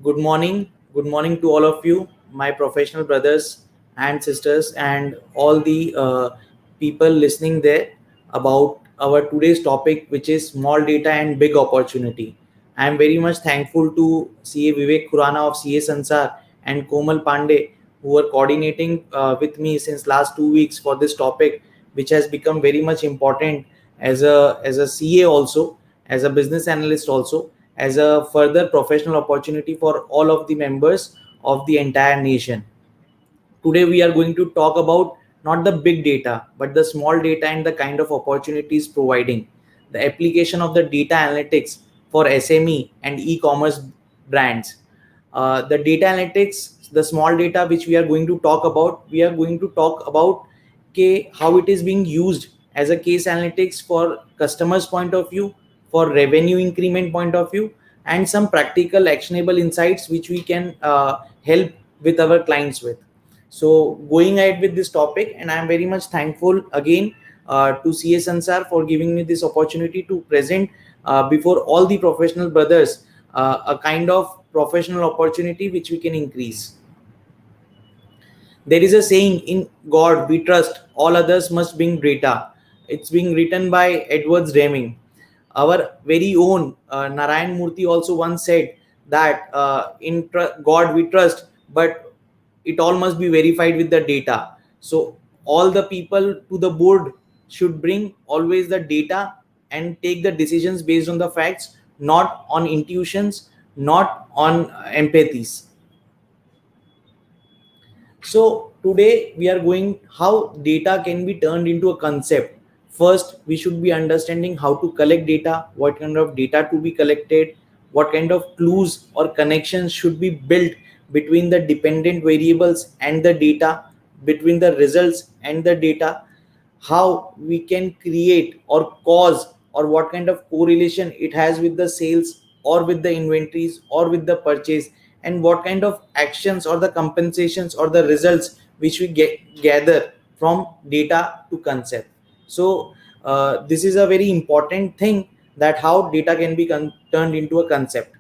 Good morning to all of you, my professional brothers and sisters, and all the people listening there about our today's topic, which is small data and big opportunity. I am very much thankful to CA Vivek Khurana of CA Sansar and Komal Pandey, who are coordinating with me since last 2 weeks for this topic, which has become very much important as a CA also, as a business analyst also, as a further professional opportunity for all of the members of the entire nation. Today, we are going to talk about not the big data, but the small data and the kind of opportunities providing. The application of the data analytics for SME and e-commerce brands. The data analytics, the small data which we are going to talk about how it is being used as a case analytics for customers point of view, for revenue increment point of view, and some practical actionable insights which we can help with our clients with. So going ahead with this topic, and I'm very much thankful again to CS Ansar for giving me this opportunity to present before all the professional brothers a kind of professional opportunity which we can increase. There is a saying, in God we trust, all others must bring data. It's being written by Edwards Deming. Our very own Narayan Murthy also once said that God we trust, but it all must be verified with the data. So all the people to the board should bring always the data and take the decisions based on the facts, not on intuitions, not on empathies. So today we are going how data can be turned into a concept. First, we should be understanding how to collect data, what kind of data to be collected, what kind of clues or connections should be built between the dependent variables and the data, between the results and the data, how we can create or cause, or what kind of correlation it has with the sales or with the inventories or with the purchase, and what kind of actions or the compensations or the results which we gather from data to concept. So this is a very important thing, that how data can be turned into a concept.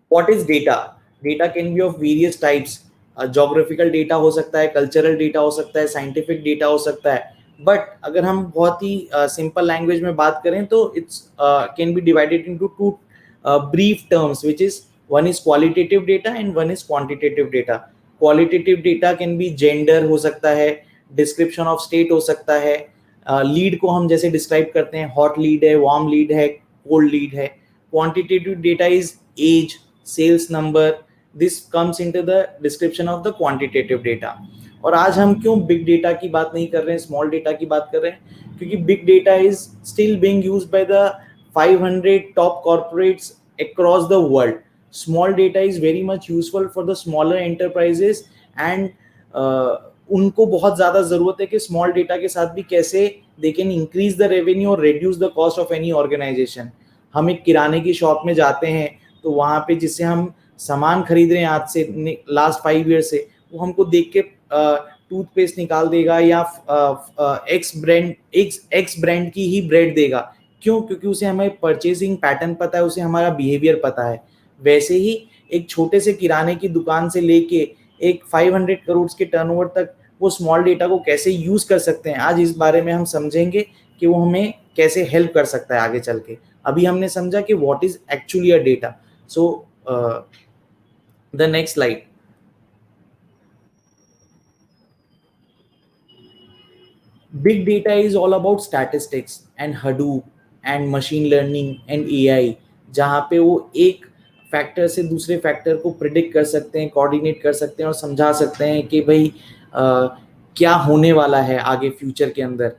What is data? Data can be of various types. Geographical data हो सकता है, cultural data हो सकता है, scientific data हो सकता है. But अगर हम बहुत ही सिंपल लैंग्वेज में बात करें तो it's can be divided into two brief terms, which is one is qualitative data and one is quantitative data. Qualitative data can be gender हो सकता है, description of state हो सकता है, लीड को हम जैसे डिस्क्राइब करते हैं, हॉट लीड है, वार्म लीड है, कोल्ड लीड है. Quantitative data is age, sales number. This comes into the description of the quantitative data. और आज हम क्यों बिग डेटा की बात नहीं कर रहे हैं, स्मॉल डेटा की बात कर रहे हैं? क्योंकि big data is still being used by the 500 top corporates across the world. Small data is very much useful for the smaller enterprises, and उनको बहुत ज़्यादा ज़रूरत है कि स्मॉल डेटा के साथ भी कैसे they can increase the revenue और reduce the cost of any organization. हम एक किराने की शॉप में जाते हैं तो वहाँ पे जिससे हम सामान खरीद रहे हैं आज से लास्ट 5 ईयर से, वो हमको देख के टूथपेस्ट निकाल देगा या एक्स ब्रांड की ही ब्रेड देगा. क्यों? क्योंकि उसे हमें परचेसिंग पैटर्न पता है, उसे हमारा बिहेवियर पता है. वैसे ही एक छोटे से किराने की दुकान से लेके एक 500 करोड़ के टर्नओवर तक वो स्मॉल डेटा को कैसे यूज कर सकते हैं, आज इस बारे में हम समझेंगे कि वो हमें कैसे हेल्प कर सकता है आगे चल के. अभी हमने समझा कि what is actually a data. So the next slide. Big data is all about statistics and Hadoop and machine learning and AI, जहाँ पे वो एक फैक्टर से दूसरे फैक्टर को प्रिडिक्ट कर सकते हैं, कोऑर्डिनेट कर सकते हैं और समझा सकते हैं कि भाई क्या होने वाला है आगे फ्यूचर के अंदर.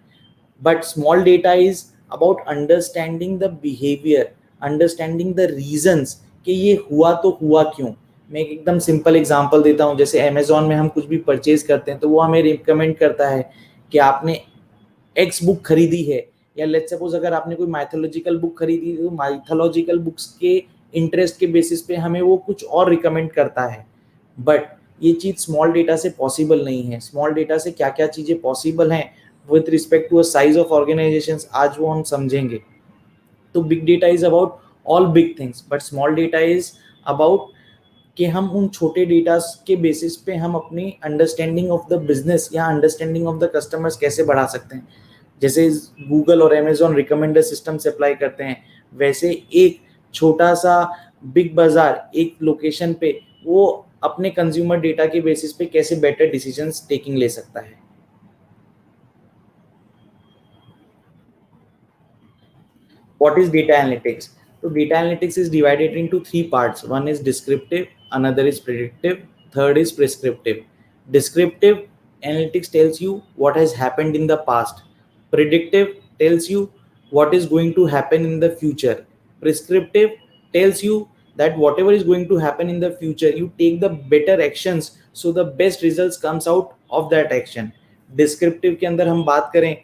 But small data is about understanding the behaviour, understanding the reasons कि ये हुआ तो हुआ क्यों. मैं एक एकदम सिंपल एग्जांपल देता हूँ. जैसे अमेजोन में हम कुछ भी परचेज करते हैं तो वो हमें रिकमेंड करता है कि आपने एक्स बुक खरीदी है, या लेट्स सपोज अगर आपने कोई माइथोलॉजिकल बुक खरीदी तो माइथोलॉजिकल बुक्स के इंटरेस्ट के बेसिस पे हमें वो कुछ और रिकमेंड करता है. बट ये चीज़ स्मॉल डेटा से पॉसिबल नहीं है. स्मॉल डेटा से क्या क्या चीज़ें पॉसिबल हैं with respect to a size of organisations, आज वो हम समझेंगे. तो big data is about all big things, but small data is about कि हम उन छोटे डेटा के बेसिस पे हम अपनी अंडरस्टैंडिंग ऑफ द बिजनेस या अंडरस्टैंडिंग ऑफ द कस्टमर्स कैसे बढ़ा सकते हैं. जैसे गूगल और अमेजोन रिकमेंडर सिस्टम से अप्लाई करते हैं, वैसे एक छोटा सा बिग बाजार एक लोकेशन पे वो अपने कंज्यूमर डेटा के बेसिस पे कैसे बेटर डिसीजंस टेकिंग ले सकता है. What is data analytics? So data analytics is divided into three parts. One is descriptive, another is predictive, third is prescriptive. Descriptive analytics tells you what has happened in the past. Predictive tells you what is going to happen in the future. Prescriptive tells you that whatever is going to happen in the future, you take the better actions so the best results comes out of that action. Descriptive के अंदर हम बात करें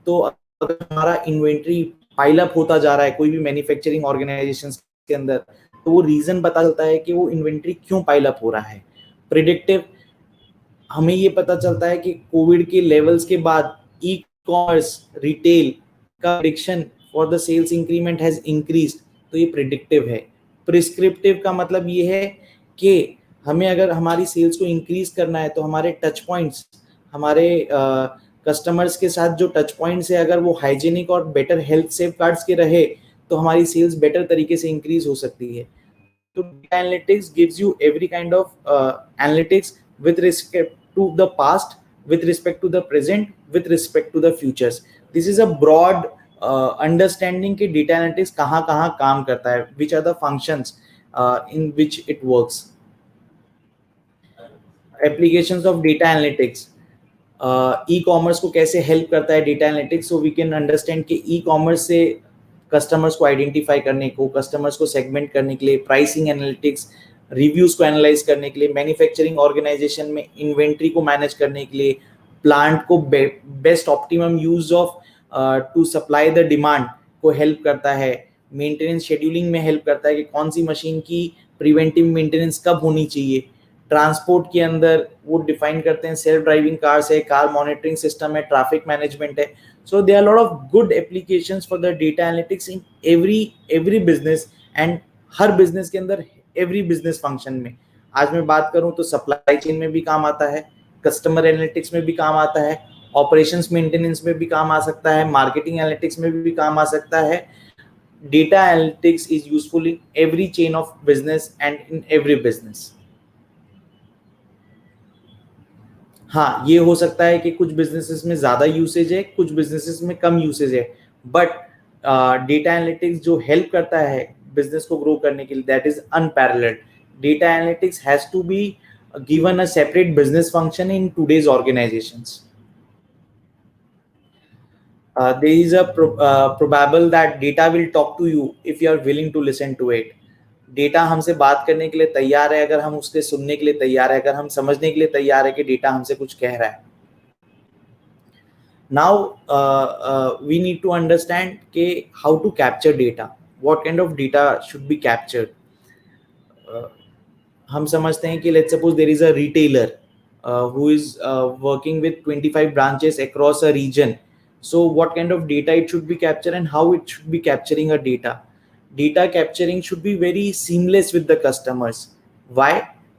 तो अगर हमारा inventory pile up होता जा रहा है कोई भी मैन्युफैक्चरिंग ऑर्गेनाइजेशन के अंदर, तो वो रीजन पता चलता है कि वो इन्वेंट्री क्यों पाइल अप हो रहा है. प्रिडिक्टिव हमें ये पता चलता है कि कोविड के लेवल्स के बाद ई कॉमर्स रिटेल का prediction for the sales increment has increased, तो ये प्रिडिक्टिव है. प्रिस्क्रिप्टिव का मतलब ये है कि हमें अगर हमारी सेल्स को इंक्रीज करना है तो हमारे टच पॉइंट्स, हमारे कस्टमर्स के साथ जो टच पॉइंट्स है अगर वो हाइजीनिक और बेटर हेल्थ सेफ गार्ड्स के रहे तो हमारी सेल्स बेटर तरीके से इंक्रीज हो सकती है. तो data analytics gives you every kind of analytics with respect to the past, with respect to the present, with respect to the futures. This is a broad understanding कि data analytics कहाँ कहाँ काम करता है, which are the functions in which it works. Applications of data analytics. E commerce को कैसे help करता है data analytics, so we can understand कि ई-कॉमर्स से कस्टमर्स को आइडेंटिफाई करने को, कस्टमर्स को सेगमेंट करने के लिए, प्राइसिंग एनालिटिक्स, रिव्यूज को एनालाइज करने के लिए, मैन्युफैक्चरिंग ऑर्गेनाइजेशन में इन्वेंट्री को मैनेज करने के लिए, प्लांट को best optimum use of to supply the demand को हेल्प करता है, मेंटेनेंस शेड्यूलिंग में हेल्प करता है कि कौन सी मशीन की प्रिवेंटिव मेंटेनेंस कब होनी चाहिए. ट्रांसपोर्ट के अंदर वो डिफाइन करते हैं सेल्फ ड्राइविंग कार्स है, कार मॉनिटरिंग सिस्टम है, ट्रैफिक मैनेजमेंट है. So there are lot of good applications for the data analytics in every business, and हर बिजनेस के अंदर एवरी बिजनेस फंक्शन में. आज मैं बात करूं तो सप्लाई चेन में भी काम आता है, कस्टमर एनालिटिक्स में भी काम आता है, ऑपरेशंस मेंटेनेंस में भी काम आ सकता है, मार्केटिंग एनालिटिक्स में भी काम आ सकता है. Data analytics is useful in every chain of business and in every business. हाँ, ये हो सकता है कि कुछ बिजनेसेस में ज्यादा यूसेज है, कुछ बिजनेसेस में कम यूसेज है, बट डेटा एनालिटिक्स जो हेल्प करता है बिजनेस को ग्रो करने के लिए, that is unparalleled. Data analytics has to be given a separate business function in today's organisations. There is a probable that data will talk to you if you are willing to listen to it. Data हमसे बात करने के लिए तैयार है अगर हम उसके सुनने के लिए तैयार है, अगर हम समझने के लिए तैयार है कि डेटा हमसे कुछ कह रहा है. Now we need to understand कि how to capture data, what kind of data should be captured. हम समझते हैं कि let's suppose there is a retailer who is working with 25 branches across a region. So what kind of data it should be captured and how it should be capturing a data. Data capturing should be very seamless with the customers. Why?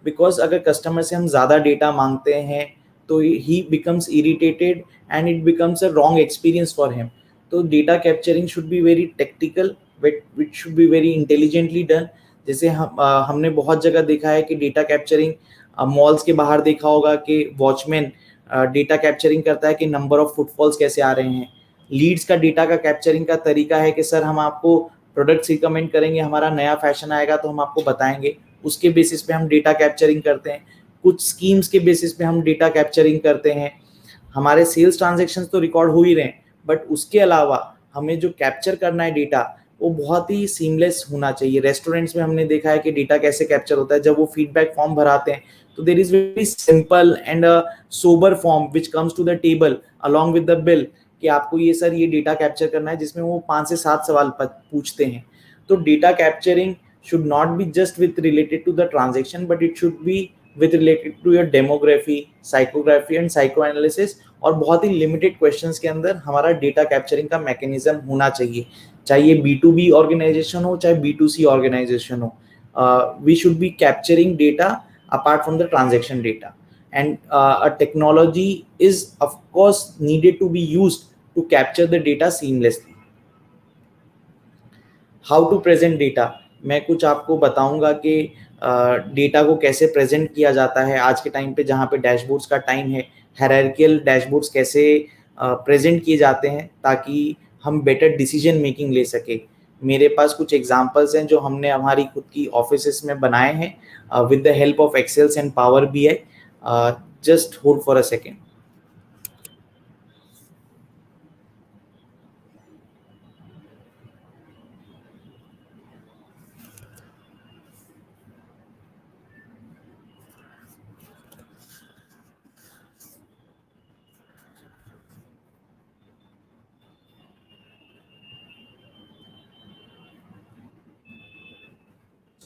Because अगर customer से हम ज़्यादा data मांगते हैं तो he becomes irritated and it becomes a wrong experience for him. तो data capturing should be very tactical, which should be very intelligently done. जैसे हमने बहुत जगह देखा है कि डेटा कैप्चरिंग, मॉल्स के बाहर देखा होगा कि वॉचमैन डेटा कैप्चरिंग करता है कि नंबर ऑफ फुटफॉल्स कैसे आ रहे हैं. लीड्स का डेटा का कैप्चरिंग का तरीका है कि सर हम आपको प्रोडक्ट्स रिकमेंड करेंगे, हमारा नया फैशन आएगा तो हम आपको बताएंगे, उसके बेसिस पे हम डेटा कैप्चरिंग करते हैं. कुछ स्कीम्स के बेसिस पे हम डेटा कैप्चरिंग करते हैं. हमारे सेल्स ट्रांजेक्शन्स तो रिकॉर्ड हो ही रहे हैं, बट उसके अलावा हमें जो कैप्चर करना है डेटा वो बहुत ही सीमलेस होना चाहिए. रेस्टोरेंट्स में हमने देखा है कि डेटा कैसे कैप्चर होता है. जब वो फीडबैक फॉर्म भराते हैं तो there is very simple and a sober form which comes to the table along with the bill कि आपको ये सर ये डेटा कैप्चर करना है, जिसमें वो 5 से 7 सवाल पूछते हैं. तो data capturing should not be just with related to the transaction, but it should be with related to your demography, psychography and psychoanalysis. और बहुत ही लिमिटेड क्वेश्चंस के अंदर हमारा डेटा कैप्चरिंग का मैकेनिज्म होना चाहिए चाहे ये B2B ऑर्गेनाइजेशन हो चाहे B2C ऑर्गेनाइजेशन हो, we should be capturing data apart from the transaction data, and a technology is of course needed to be used to capture the data seamlessly. How to present data, मैं कुछ आपको बताऊंगा कि data को कैसे present किया जाता है आज के टाइम पे, जहाँ पे डैशबोर्ड्स का टाइम है, हायरार्कियल डैशबोर्ड्स कैसे प्रेजेंट किए जाते हैं ताकि हम बेटर डिसीजन मेकिंग ले सके। मेरे पास कुछ एग्जांपल्स हैं जो हमने हमारी खुद की ऑफिसेस में बनाए हैं with the help of excels and power BI। Just hold for a second.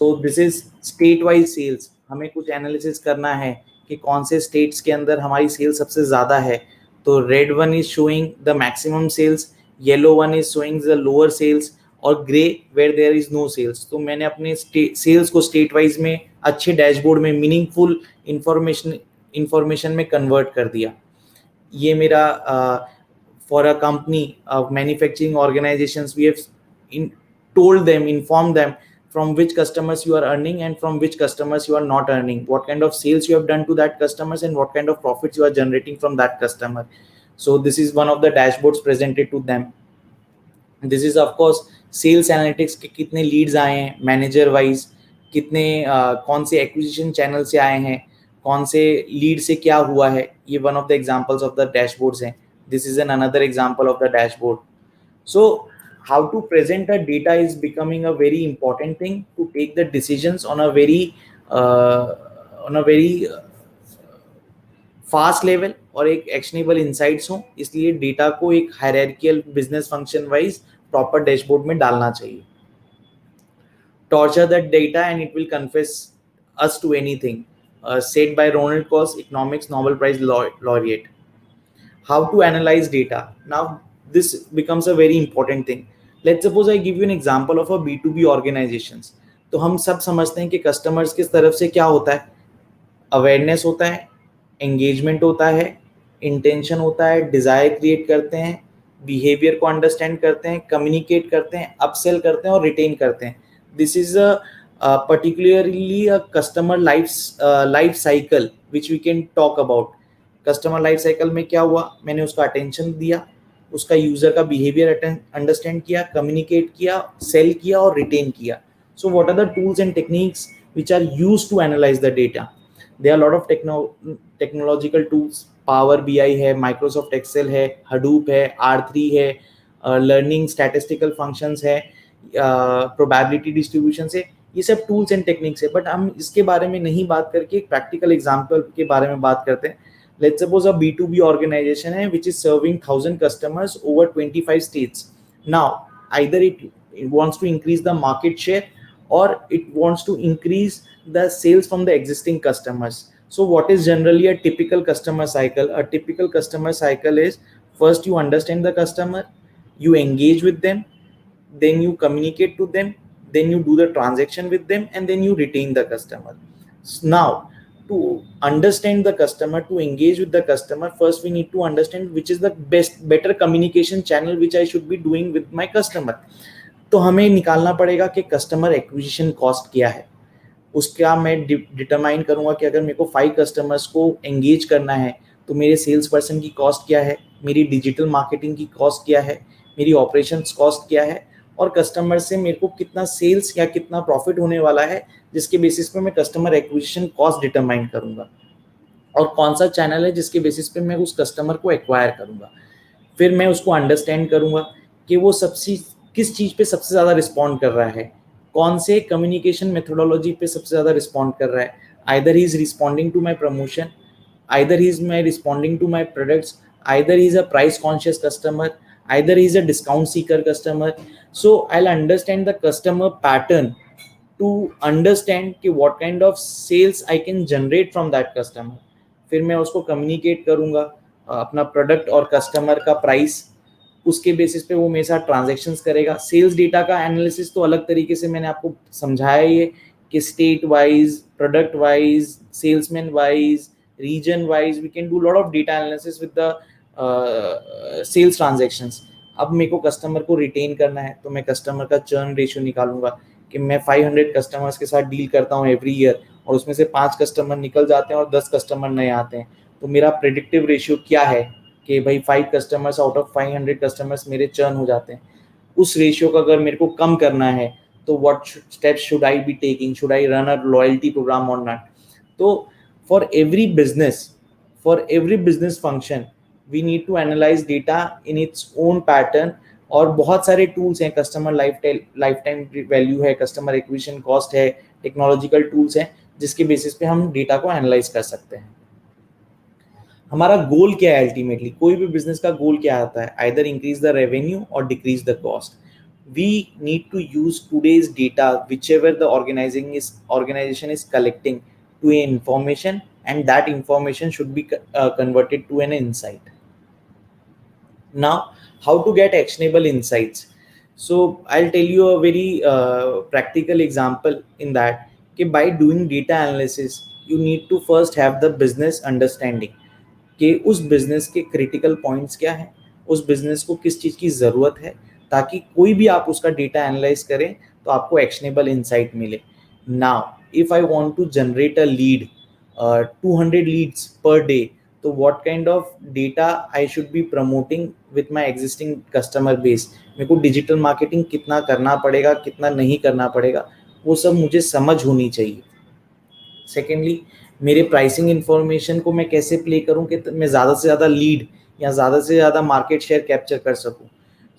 So this is state wise sales. हमें कुछ एनालिसिस करना है कि कौन से स्टेट्स के अंदर हमारी सेल्स सबसे ज़्यादा है। तो red one is showing the maximum sales, yellow one is showing the lower sales, और grey where there is no sales. तो मैंने अपने सेल्स को स्टेट वाइज में अच्छे डैशबोर्ड में मीनिंगफुल इंफॉर्मेशन में कन्वर्ट कर दिया। ये मेरा for a company manufacturing organisations we have told them, informed them from which customers you are earning and from which customers you are not earning, what kind of sales you have done to that customers and what kind of profits you are generating from that customer. So this is one of the dashboards presented to them. This is of course sales analytics के कितने Leeds आए हैं manager wise, कितने कौन से acquisition channel से आए हैं, कौन से लीड से क्या हुआ है, ये one of the examples of the dashboards हैं। This is an another example of the dashboard. So how to present a data is becoming a very important thing to take the decisions on a very uh, fast level और एक actionable insights हो। इसलिए data को एक hierarchical business function wise proper dashboard में डालना चाहिए। Torture that data and it will confess us to anything, said by Ronald Coase, economics Nobel Prize laureate. How to analyze data? Now this becomes a very important thing. Let's suppose I give you an example of a B2B organizations. तो हम सब समझते हैं कि customers की तरफ से क्या होता है, अवेयरनेस होता है, एंगेजमेंट होता है, इंटेंशन होता है, डिजायर क्रिएट करते हैं, बिहेवियर को अंडरस्टैंड करते हैं, कम्युनिकेट करते हैं, अपसेल करते हैं और रिटेन करते हैं। This is particularly a customer life cycle which we can talk about. Customer life cycle में क्या हुआ, मैंने उसका अटेंशन दिया, उसका यूजर का बिहेवियर अंडरस्टैंड किया, कम्युनिकेट किया, सेल किया और रिटेन किया। So what are the tools and techniques which are used to analyze the data? There are a lot of technological tools. Power BI है, Microsoft Excel है, Hadoop है, R3 है, learning statistical functions है, probability distribution है। ये सब tools and techniques है, but हम इसके बारे में नहीं बात करके एक प्रैक्टिकल एग्जांपल के बारे में बात करते हैं। Let's suppose a B2B organization है which is serving 1000 customers over 25 states. Now either it wants to increase the market share or it wants to increase the sales from the existing customers. So what is generally a typical customer cycle? A typical customer cycle is, first you understand the customer, you engage with them, then you communicate to them, then you do the transaction with them, and then you retain the customer. Now to understand the customer, to engage with the customer, first we need to understand which is the better communication channel which I should be doing with my customer. तो हमें निकालना पड़ेगा कि customer acquisition cost क्या है। उसका मैं determine करूंगा कि अगर मेरे को 5 कस्टमर्स को एंगेज करना है तो मेरे सेल्स पर्सन की कॉस्ट क्या है, मेरी डिजिटल मार्केटिंग की कॉस्ट क्या है, मेरी ऑपरेशंस कॉस्ट क्या है, और कस्टमर से मेरे को कितना सेल्स या कितना प्रॉफिट होने वाला है, जिसके बेसिस पे मैं कस्टमर एक्विजिशन कॉस्ट डिटरमाइन करूंगा, और कौन सा चैनल है जिसके बेसिस पे मैं उस कस्टमर को एक्वायर करूंगा। फिर मैं उसको अंडरस्टैंड करूंगा कि वो सबसे किस चीज़ पे सबसे ज़्यादा रिस्पॉन्ड कर रहा है, कौन से कम्युनिकेशन मेथोडोलॉजी पे सबसे ज़्यादा रिस्पॉन्ड कर रहा है। Either he is responding to my promotion, either he is my responding to my products, either he is a price conscious customer, either he is a discount seeker customer. So I'll understand the customer pattern to understand कि what kind of sales I can generate from that customer. फिर मैं उसको communicate करूँगा अपना product और customer का price, उसके basis पे वो मेरे साथ ट्रांजेक्शन्स करेगा। सेल्स डेटा का एनालिसिस तो अलग तरीके से मैंने आपको समझाया ही है कि state wise, product wise, salesman wise, region wise we can do lot of data analysis with the sales transactions. अब मेरे को कस्टमर को रिटेन करना है तो मैं कस्टमर का चर्न रेशियो निकालूंगा कि मैं 500 कस्टमर्स के साथ डील करता हूँ एवरी ईयर और उसमें से 5 कस्टमर निकल जाते हैं और 10 कस्टमर नए आते हैं, तो मेरा प्रेडिक्टिव रेशियो क्या है कि भाई 5 कस्टमर्स आउट ऑफ 500 कस्टमर्स मेरे चर्न हो जाते हैं। उस रेशियो को अगर मेरे को कम करना है तो what steps should I be taking, should I run a loyalty program और नॉट। तो for every business, for every business function we need to analyse data in its own pattern. और बहुत सारे टूल्स हैं, कस्टमर लाइफ टाइम वैल्यू है, customer acquisition cost है, technological tools हैं जिसके बेसिस पे हम डेटा को एनालाइज कर सकते हैं। हमारा गोल क्या है अल्टीमेटली, कोई भी बिजनेस का गोल क्या आता है, आइदर इंक्रीज द रेवेन्यू और decrease the cost. We need to use today's data whichever the organization is collecting to a information, and that information should be converted to an insight. Now, how to get actionable insights? So I'll tell you a very practical example in that. By doing data analysis, you need to first have the business understanding कि उस business के critical points क्या हैं, उस business को किस चीज़ की ज़रूरत है, ताकि कोई भी आप उसका डेटा एनालाइज करें तो आपको एक्शनेबल इंसाइट मिले। Now if I want to generate a lead, 200 leads per day, तो what kind of data I should be promoting with my existing customer base, मेरे को डिजिटल मार्केटिंग कितना करना पड़ेगा, कितना नहीं करना पड़ेगा, वो सब मुझे समझ होनी चाहिए। सेकेंडली, मेरे प्राइसिंग इन्फॉर्मेशन को मैं कैसे प्ले करूं कि मैं ज़्यादा से ज़्यादा लीड या ज़्यादा से ज़्यादा मार्केट शेयर कैप्चर कर सकूं।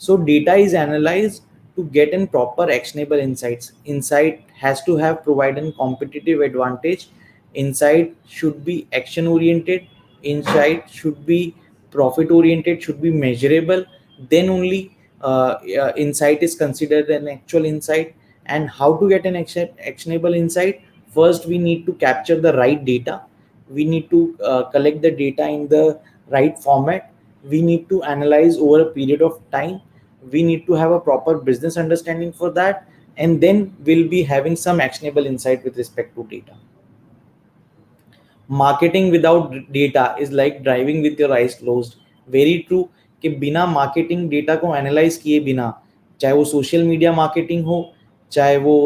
सो data is analyse to get in proper actionable insights. Insight has to have provide an competitive advantage. Insight should be action oriented. Insight should be profit oriented, should be measurable. Then only insight is considered an actual insight. And how to get an actionable insight? First, we need to capture the right data. We need to collect the data in the right format. We need to analyze over a period of time. We need to have a proper business understanding for that, and then we'll be having some actionable insight with respect to data. Marketing without data is like driving with your eyes closed. Very true कि बिना marketing data को analyse किए बिना, चाहे वो social media marketing हो, चाहे वो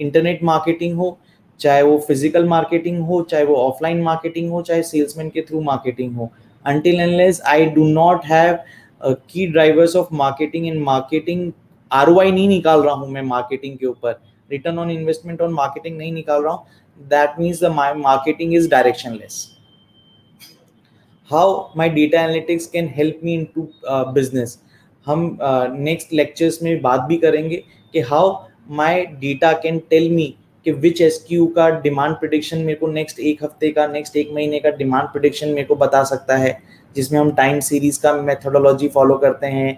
इंटरनेट मार्केटिंग हो, चाहे वो फिजिकल मार्केटिंग हो, चाहे वो ऑफलाइन मार्केटिंग हो, चाहे सेल्समैन के थ्रू मार्केटिंग हो, until unless I do not have key drivers of marketing in marketing, ROI नहीं निकाल रहा हूं मैं मार्केटिंग के ऊपर, return on investment on marketing नहीं निकाल रहा हूं, that means the marketing is directionless. How my data analytics can help me into business, हम नेक्स्ट लेक्चर्स में बात भी करेंगे कि how my data can tell me कि विच SKU का डिमांड प्रिडिक्शन मेरे को नेक्स्ट एक हफ्ते का, नेक्स्ट एक महीने का डिमांड प्रिडिक्शन मेरे को बता सकता है, जिसमें हम टाइम सीरीज का मेथोडोलॉजी फॉलो करते हैं,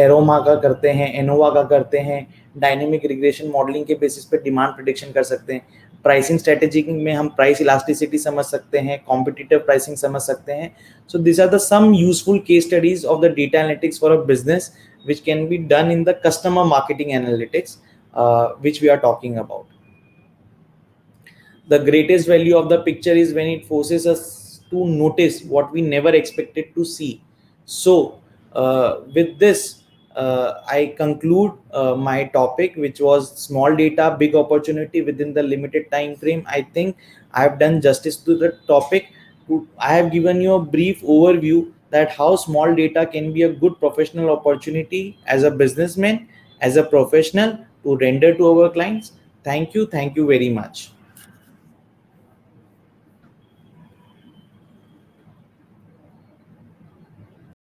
एरोमा का करते हैं, एनोवा का करते हैं, डायनेमिक रिग्रेशन मॉडलिंग के बेसिस पे डिमांड प्रिडिक्शन कर सकते हैं। प्राइसिंग स्ट्रेटेजी में हम प्राइस इलास्टिसिटी समझ सकते हैं, कॉम्पिटिटिव प्राइसिंग समझ सकते हैं। So this are the some useful case studies of the data analytics for a business which can be done in the customer marketing analytics, which we are talking about. The greatest value of the picture is when it forces us to notice what we never expected to see. So with this I conclude my topic, which was small data big opportunity within the limited time frame. I think I have done justice to the topic. I have given you a brief overview that how small data can be a good professional opportunity as a businessman, as a professional, to render to our clients. Thank you very much.